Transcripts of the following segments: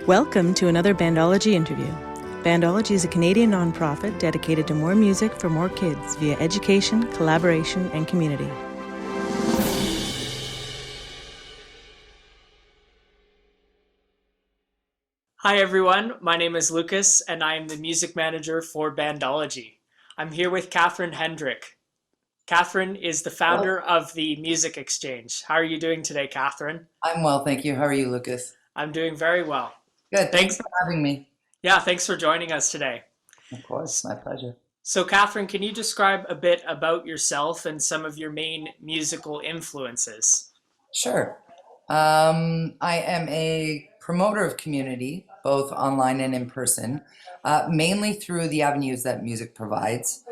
Welcome to another Bandology interview. Bandology is a Canadian nonprofit dedicated to more music for more kids via education, collaboration, and community. Hi everyone, my name is Lucas and I am the music manager for Bandology. I'm here with Catherine Hendrick. Catherine is the founder of the Music Exchange. How are you doing today, Catherine? I'm well, thank you. How are you, Lucas? I'm doing very well. Good. Thanks for having me. Yeah, thanks for joining us today. Of course, my pleasure. So Catherine, can you describe a bit about yourself and some of your main musical influences? Sure. I am a promoter of community, both online and in person, mainly through the avenues that music provides.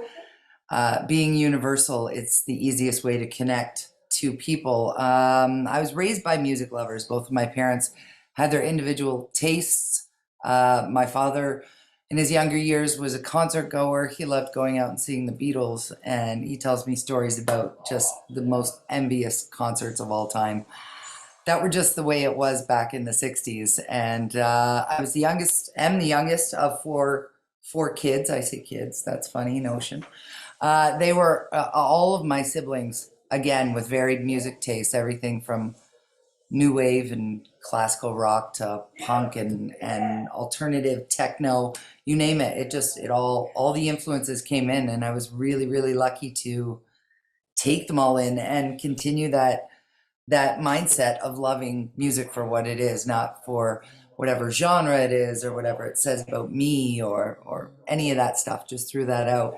Being universal, it's the easiest way to connect to people. I was raised by music lovers. Both of my parents had their individual tastes. My father, in his younger years, was a concert goer. He loved going out and seeing the Beatles, and he tells me stories about just the most envious concerts of all time. That were just the way it was back in the 60s. And I was the youngest, am the youngest of four kids. I say kids, that's funny notion. They were all of my siblings, again, with varied music tastes, everything from new wave and classical rock to punk and alternative techno, you name it. It all the influences came in, and I was really, really lucky to take them all in and continue that mindset of loving music for what it is, not for whatever genre it is or whatever it says about me or any of that stuff. Just threw that out.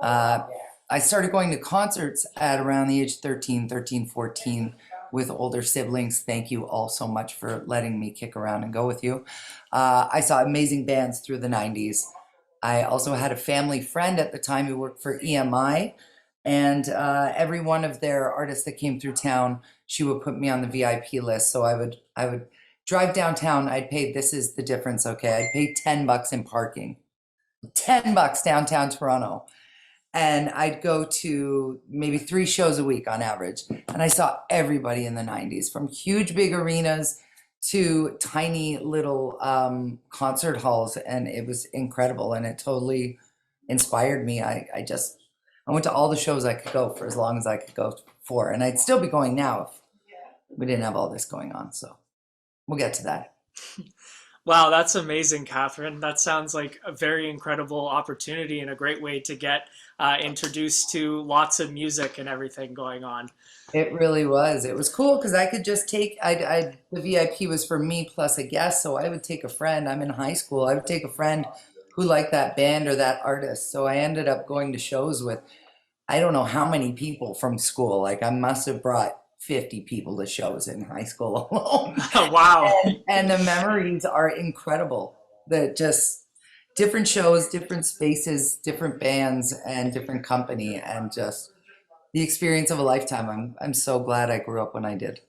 I started going to concerts at around the age 14 with older siblings. Thank you all so much for letting me kick around and go with you. I saw amazing bands through the 90s. I also had a family friend at the time who worked for EMI, and every one of their artists that came through town, she would put me on the VIP list. So I would drive downtown. I'd pay, this is the difference, okay? I'd pay $10 in parking, $10 downtown Toronto. And I'd go to maybe 3 shows a week on average. And I saw everybody in the 90s, from huge big arenas to tiny little concert halls. And it was incredible. And it totally inspired me. I went to all the shows I could go for as long as I could go for. And I'd still be going now if we didn't have all this going on. So we'll get to that. Wow, that's amazing, Catherine. That sounds like a very incredible opportunity and a great way to get introduced to lots of music and everything going on. It really was. It was cool because I could just take, the VIP was for me plus a guest. So I would take a friend. I'm in high school. I would take a friend who liked that band or that artist. So I ended up going to shows with, I don't know how many people from school. Like I must have brought 50 people to shows in high school alone. Wow. And the memories are incredible. That just different shows, different spaces, different bands, and different company, and just the experience of a lifetime. I'm so glad I grew up when I did.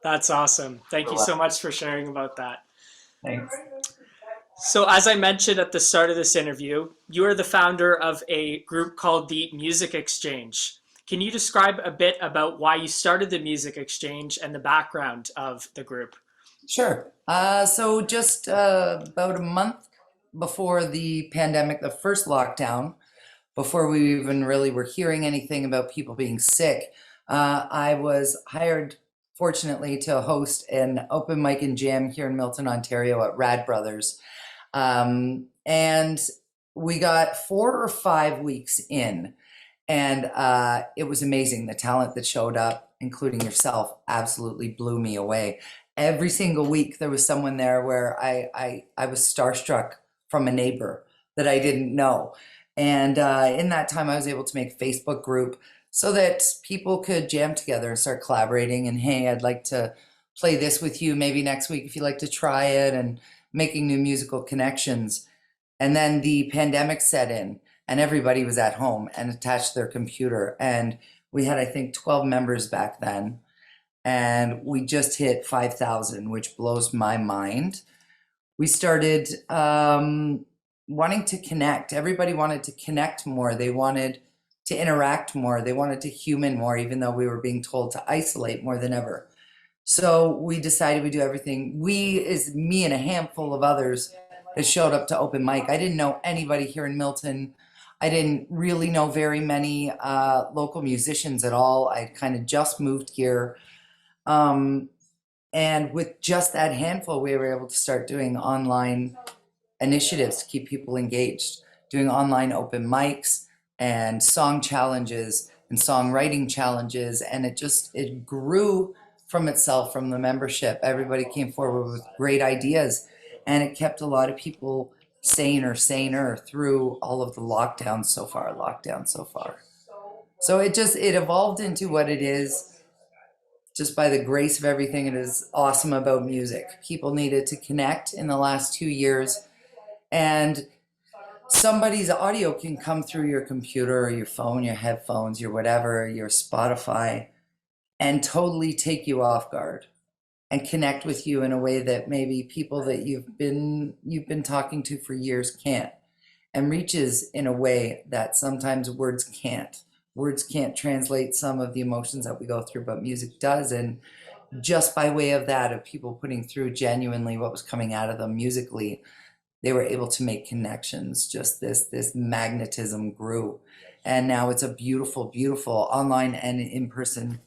That's awesome. Thank you so much for sharing about that. Thanks. So as I mentioned at the start of this interview, you are the founder of a group called the Music Exchange. Can you describe a bit about why you started the Music Exchange and the background of the group? Sure. So just about a month before the pandemic, the first lockdown, before we even really were hearing anything about people being sick, I was hired, fortunately, to host an open mic and jam here in Milton, Ontario at Rad Brothers. And we got 4 or 5 weeks in. And it was amazing. The talent that showed up, including yourself, absolutely blew me away. Every single week there was someone there where I was starstruck from a neighbor that I didn't know. And in that time I was able to make a Facebook group so that people could jam together and start collaborating. And hey, I'd like to play this with you maybe next week if you'd like to try it, and making new musical connections. And then the pandemic set in, and everybody was at home and attached to their computer. And we had, I think, 12 members back then. And we just hit 5,000, which blows my mind. We started wanting to connect. Everybody wanted to connect more. They wanted to interact more. They wanted to human more, even though we were being told to isolate more than ever. So we decided we do everything. We is me and a handful of others that showed up to open mic. I didn't know anybody here in Milton. I didn't really know very many local musicians at all. I kind of just moved here. Um, and with just that handful, we were able to start doing online initiatives to keep people engaged, doing online open mics and song challenges and songwriting challenges. And it grew from itself, from the membership. Everybody came forward with great ideas, and it kept a lot of people saner through all of the lockdowns so far. So it evolved into what it is just by the grace of everything. It is awesome about music. People needed to connect in the last 2 years, and somebody's audio can come through your computer or your phone, your headphones, your whatever, your Spotify, and totally take you off guard and connect with you in a way that maybe people that you've been talking to for years can't, and reaches in a way that sometimes words can't. Words can't translate some of the emotions that we go through, but music does. And just by way of that, of people putting through genuinely what was coming out of them musically, they were able to make connections. Just this magnetism grew, and now it's a beautiful online and in-person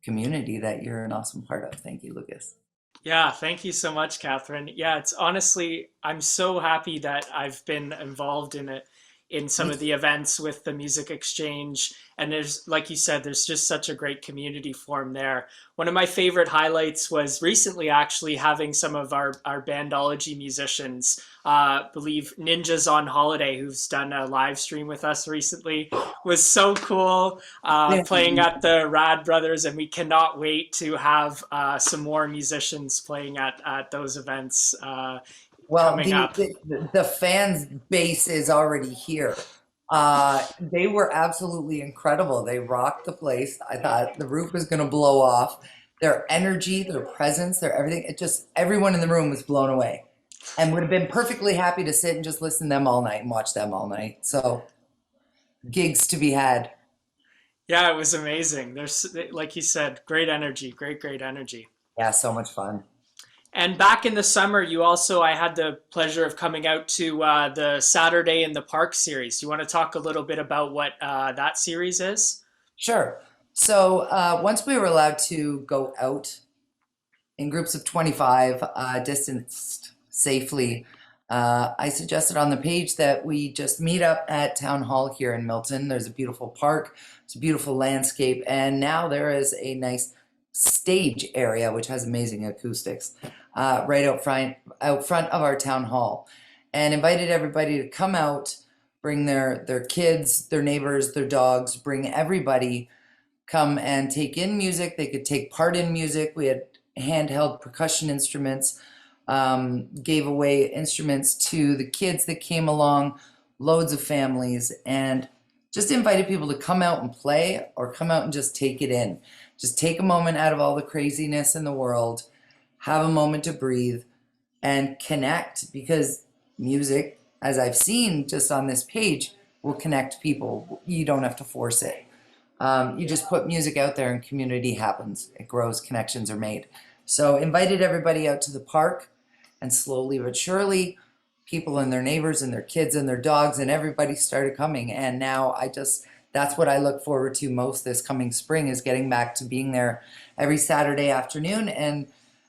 community that you're an awesome part of. Thank you, Lucas. Yeah, thank you so much, Catherine. Yeah, it's honestly, I'm so happy that I've been involved in it, in some of the events with the Music Exchange. And there's, like you said, there's just such a great community form there. One of my favorite highlights was recently actually having some of our Bandology musicians, believe Ninjas on Holiday, who's done a live stream with us recently, was so cool, playing at the Rad Brothers, and we cannot wait to have some more musicians playing at those events Well, coming up. the fans base is already here. They were absolutely incredible. They rocked the place. I thought the roof was going to blow off. Their energy, their presence, their everything, it just, everyone in the room was blown away and would have been perfectly happy to sit and just listen to them all night and watch them all night. So, gigs to be had. Yeah, it was amazing. There's, like you said, great energy, great energy. Yeah, so much fun. And back in the summer, I had the pleasure of coming out to the Saturday in the Park series. Do you want to talk a little bit about what that series is? Sure. So, once we were allowed to go out in groups of 25, distanced safely, I suggested on the page that we just meet up at Town Hall here in Milton. There's a beautiful park, it's a beautiful landscape, and now there is a nice stage area which has amazing acoustics right out front of our town hall, and invited everybody to come out, bring their kids, their neighbors, their dogs, bring everybody, come and take in music. They could take part in music. We had handheld percussion instruments, gave away instruments to the kids that came along, loads of families, and just invited people to come out and play, or come out and just take it in. Just take a moment out of all the craziness in the world, have a moment to breathe and connect, because music, as I've seen just on this page, will connect people. You don't have to force it. You just put music out there and community happens. It grows, connections are made. So invited everybody out to the park, and slowly but surely, people and their neighbors and their kids and their dogs and everybody started coming. And now that's what I look forward to most this coming spring, is getting back to being there every Saturday afternoon and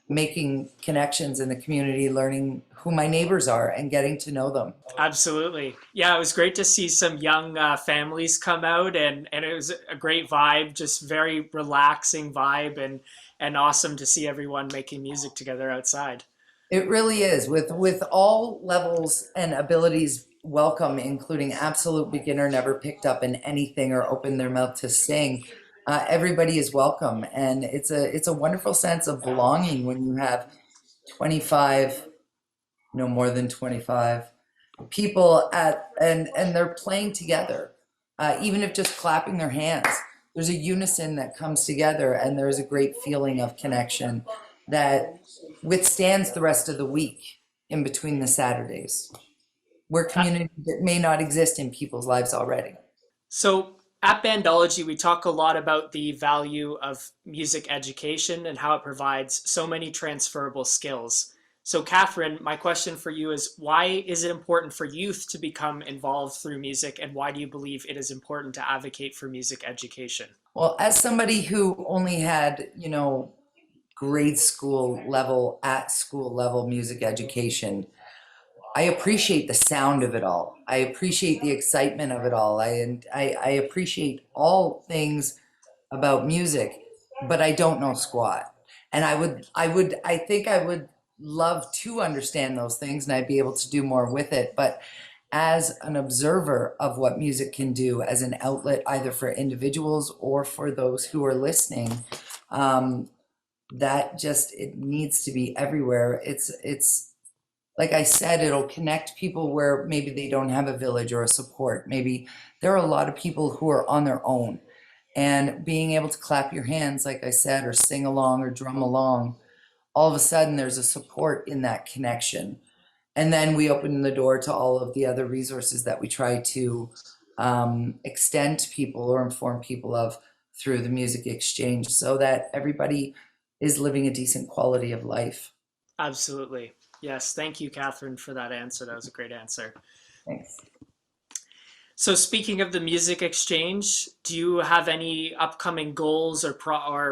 making connections in the community, learning who my neighbors are and getting to know them. Absolutely. Yeah, it was great to see some young families come out, and it was a great vibe, just very relaxing vibe, and awesome to see everyone making music together outside. It really is, with all levels and abilities welcome, including absolute beginner, never picked up in anything or opened their mouth to sing. Everybody is welcome, and it's a wonderful sense of belonging when you have 25, no more than 25 people and they're playing together, even if just clapping their hands. There's a unison that comes together, and there's a great feeling of connection that withstands the rest of the week in between the Saturdays. We're Uh, community that may not exist in people's lives already. So At Bandology, we talk a lot about the value of music education and how it provides so many transferable skills. So, Catherine, my question for you is why is it important for youth to become involved through music, and why do you believe it is important to advocate for music education? Well, as somebody who only had, grade school level, at school level music education, I appreciate the sound of it all. I appreciate the excitement of it all. I appreciate all things about music, but I don't know squat. And I think I would love to understand those things and I'd be able to do more with it. But as an observer of what music can do as an outlet, either for individuals or for those who are listening, that just, it needs to be everywhere. It's like I said, it'll connect people where maybe they don't have a village or a support. Maybe there are a lot of people who are on their own, and being able to clap your hands, like I said, or sing along or drum along, all of a sudden there's a support in that connection. And then we open the door to all of the other resources that we try to extend to people or inform people of through the music exchange so that everybody is living a decent quality of life. Absolutely. Yes. Thank you, Catherine, for that answer. That was a great answer. Thanks. So, speaking of the music exchange, do you have any upcoming goals or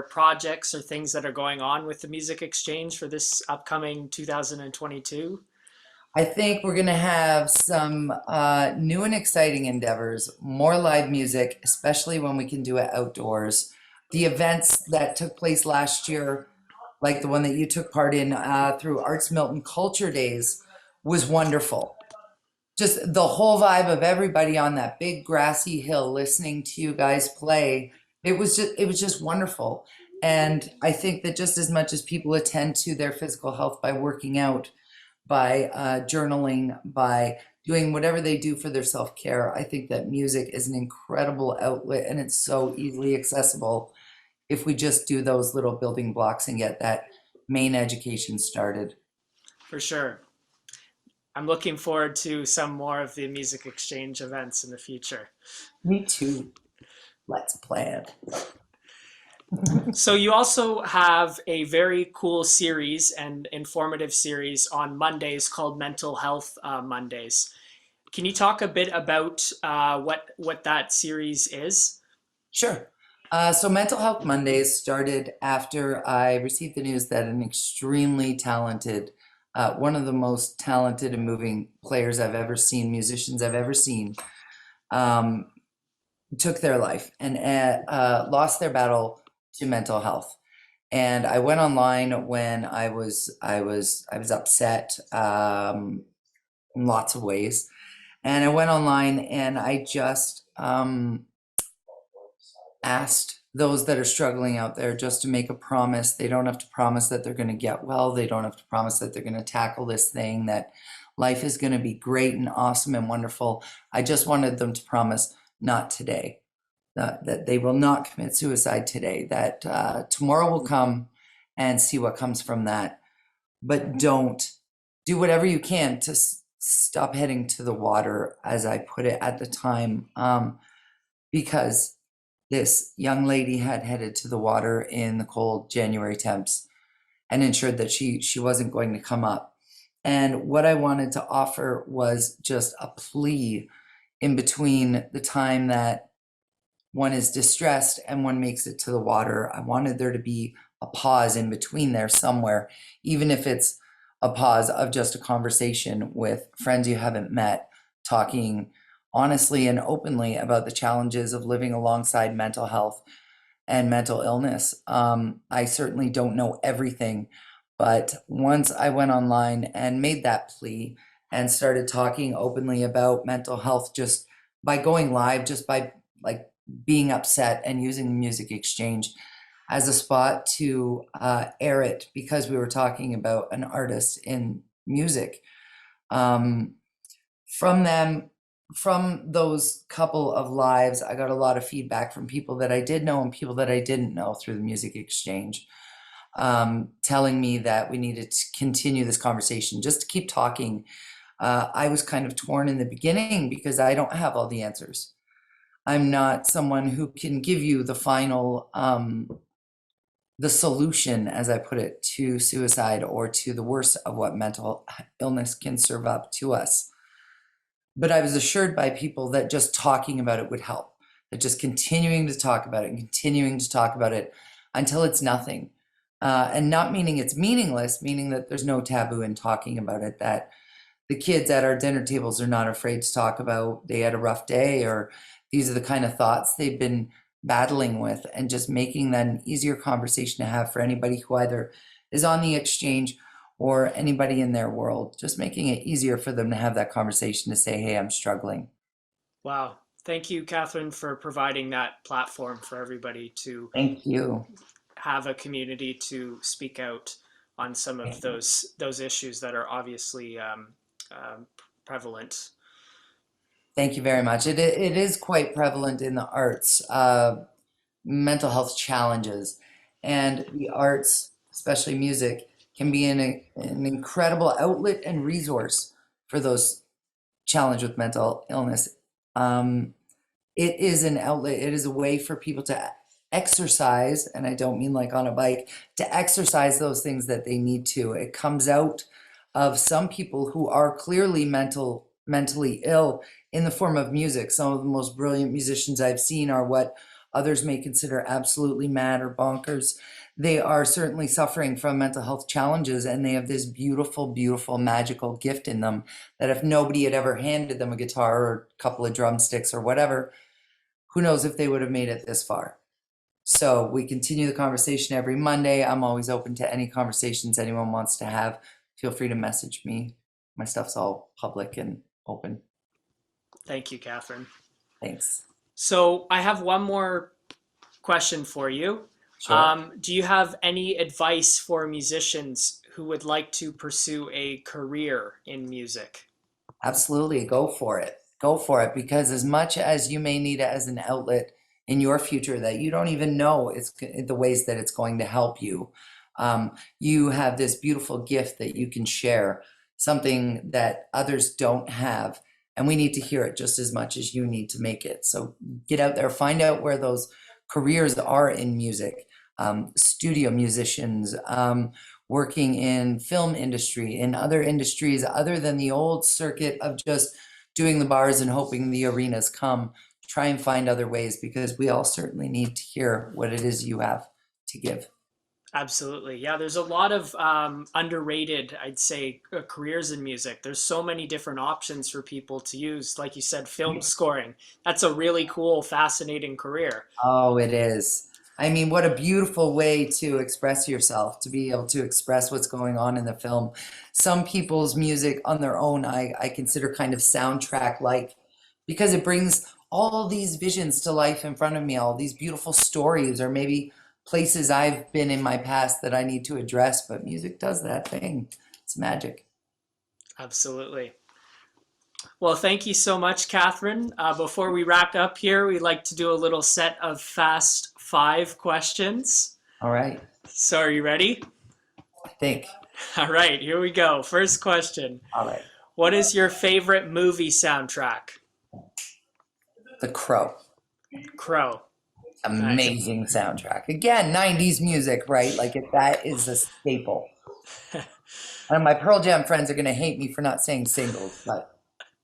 projects or things that are going on with the music exchange for this upcoming 2022? I think we're going to have some new and exciting endeavors, more live music, especially when we can do it outdoors. The events that took place last year, like the one that you took part in through Arts Milton Culture Days, was wonderful. Just the whole vibe of everybody on that big grassy hill listening to you guys play. It was just wonderful. And I think that just as much as people attend to their physical health by working out, by journaling, by doing whatever they do for their self-care, I think that music is an incredible outlet, and it's so easily accessible if we just do those little building blocks and get that main education started. For sure. I'm looking forward to some more of the music exchange events in the future. Me too. Let's plan. So, you also have a very cool series and informative series on Mondays called Mental Health Mondays. Can you talk a bit about what that series is? Sure. So Mental Health Mondays started after I received the news that an extremely talented, one of the most talented and moving players I've ever seen, musicians I've ever seen, took their life and lost their battle to mental health. And I went online when I was upset in lots of ways. And I went online and I just asked those that are struggling out there just to make a promise. They don't have to promise that they're going to get well. They don't have to promise that they're going to tackle this thing, that life is going to be great and awesome and wonderful. I just wanted them to promise not today, that they will not commit suicide today, that tomorrow will come and see what comes from that. But don't do whatever you can to stop heading to the water, as I put it at the time, because this young lady had headed to the water in the cold January temps and ensured that she wasn't going to come up. And what I wanted to offer was just a plea in between the time that one is distressed and one makes it to the water. I wanted there to be a pause in between there somewhere, even if it's a pause of just a conversation with friends you haven't met, talking honestly and openly about the challenges of living alongside mental health and mental illness. I certainly don't know everything, but once I went online and made that plea and started talking openly about mental health, just by going live, just by like being upset and using the music exchange as a spot to air it, because we were talking about an artist in music. From those couple of lives, I got a lot of feedback from people that I did know and people that I didn't know through the music exchange, telling me that we needed to continue this conversation, just to keep talking. I was kind of torn in the beginning because I don't have all the answers. I'm not someone who can give you the final, the solution, as I put it, to suicide or to the worst of what mental illness can serve up to us. But I was assured by people that just talking about it would help, that just continuing to talk about it and continuing to talk about it until it's nothing. And not meaning it's meaningless, meaning that there's no taboo in talking about it, that the kids at our dinner tables are not afraid to talk about they had a rough day, or these are the kind of thoughts they've been battling with, and just making that an easier conversation to have for anybody who either is on the exchange or anybody in their world, just making it easier for them to have that conversation to say, hey, I'm struggling. Wow. Thank you, Catherine, for providing that platform for everybody to Thank you. have a community to speak out on some of those issues that are obviously prevalent. Thank you very much. It is quite prevalent in the arts, mental health challenges, and the arts, especially music, can be an incredible outlet and resource for those challenged with mental illness. It is an outlet. It is a way for people to exercise, and I don't mean like on a bike, to exercise those things that they need to. It comes out of some people who are clearly mentally ill in the form of music. Some of the most brilliant musicians I've seen are what others may consider absolutely mad or bonkers. They are certainly suffering from mental health challenges, and they have this beautiful, beautiful, magical gift in them that if nobody had ever handed them a guitar or a couple of drumsticks or whatever, who knows if they would have made it this far. So we continue the conversation every Monday. I'm always open to any conversations anyone wants to have. Feel free to message me. My stuff's all public and open. Thank you, Catherine. Thanks. So I have one more question for you. Sure. Do you have any advice for musicians who would like to pursue a career in music? Absolutely. Go for it. Go for it, because as much as you may need it as an outlet in your future that you don't even know it's the ways that it's going to help you, you have this beautiful gift that you can share, something that others don't have. And we need to hear it just as much as you need to make it. So get out there, find out where those careers are in music, studio musicians, working in film industry, in other industries other than the old circuit of just doing the bars and hoping the arenas come. Try and find other ways, because we all certainly need to hear what it is you have to give. Absolutely. Yeah, there's a lot of underrated, I'd say, careers in music. There's so many different options for people to use. Like you said, film scoring. That's a really cool, fascinating career. Oh, it is. I mean, what a beautiful way to express yourself, to be able to express what's going on in the film. Some people's music on their own, I consider kind of soundtrack like, because it brings all these visions to life in front of me, all these beautiful stories, or maybe places I've been in my past that I need to address. But music does that thing. It's magic. Absolutely. Well, thank you so much, Catherine. Before we wrap up here, we'd like to do a little set of fast 5 questions. All right. So are you ready? I think. All right, here we go. First question. All right. What is your favorite movie soundtrack? The Crow. Crow. Amazing soundtrack. Again, 90s music, right? Like that is a staple. And my Pearl Jam friends are going to hate me for not saying singles, but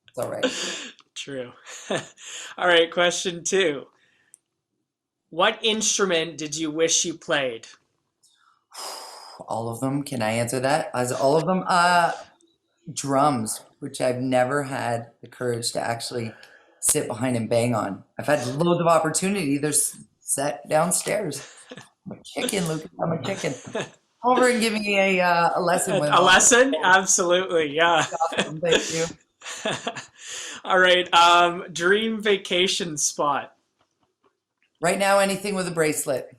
it's all right. True. All right, question 2. What instrument did you wish you played? All of them. Can I answer that? As all of them? Drums, which I've never had the courage to actually sit behind and bang on. I've had loads of opportunity. They're set downstairs. I'm a chicken, Lucas. I'm a chicken. Over and give me a lesson. A lesson? Absolutely, yeah. Awesome. Thank you. All right, dream vacation spot. Right now, anything with a bracelet.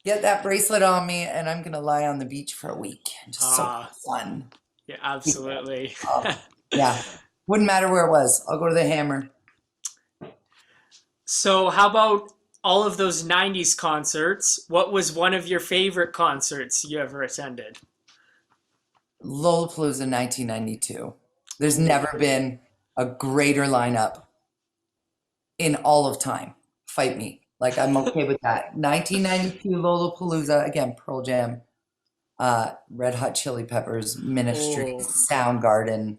Get that bracelet on me, and I'm gonna lie on the beach for a week. Just so fun. Yeah, absolutely. Yeah, wouldn't matter where it was. I'll go to the Hammer. So how about all of those 90s concerts? What was one of your favorite concerts you ever attended? Lollapalooza 1992. There's never been a greater lineup. in all of time. Fight me. Like, I'm okay with that. 1992 Lollapalooza, again, Pearl Jam, Red Hot Chili Peppers, Ministry, Oh. Soundgarden.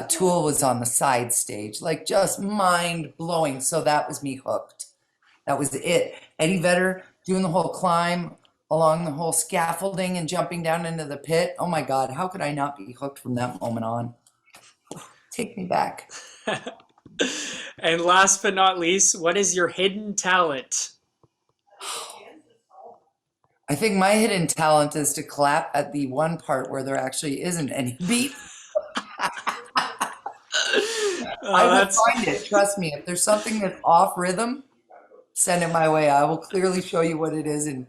Tool was on the side stage, like just mind blowing. So that was me hooked. That was it. Eddie Vedder doing the whole climb along the whole scaffolding and jumping down into the pit. Oh my God, how could I not be hooked from that moment on? Take me back. And last but not least, what is your hidden talent? I think my hidden talent is to clap at the one part where there actually isn't any beat. I will find it. Trust me. If there's something that's off rhythm, send it my way. I will clearly show you what it is in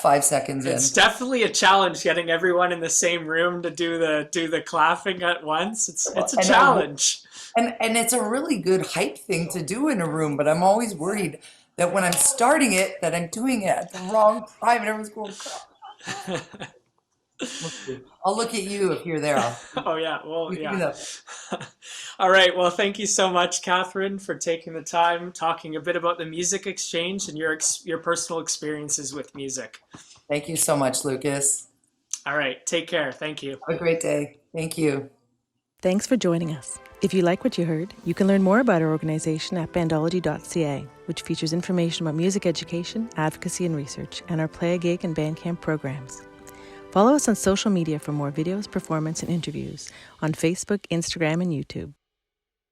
5 seconds. It's definitely a challenge getting everyone in the same room to do the clapping at once. It's a challenge. And it's a really good hype thing to do in a room, but I'm always worried that when I'm starting it, that I'm doing it at the wrong time and everyone's going, I'll look at you if you're there. Oh yeah, well yeah. All right, well thank you so much, Catherine, for taking the time talking a bit about the Music Exchange and your personal experiences with music. Thank you so much, Lucas. All right, take care. Thank you. Have a great day. Thank you. Thanks for joining us. If you like what you heard, you can learn more about our organization at bandology.ca, which features information about music education, advocacy and research, and our Play a Gig and Bandcamp programs. Follow us on social media for more videos, performance, and interviews on Facebook, Instagram, and YouTube.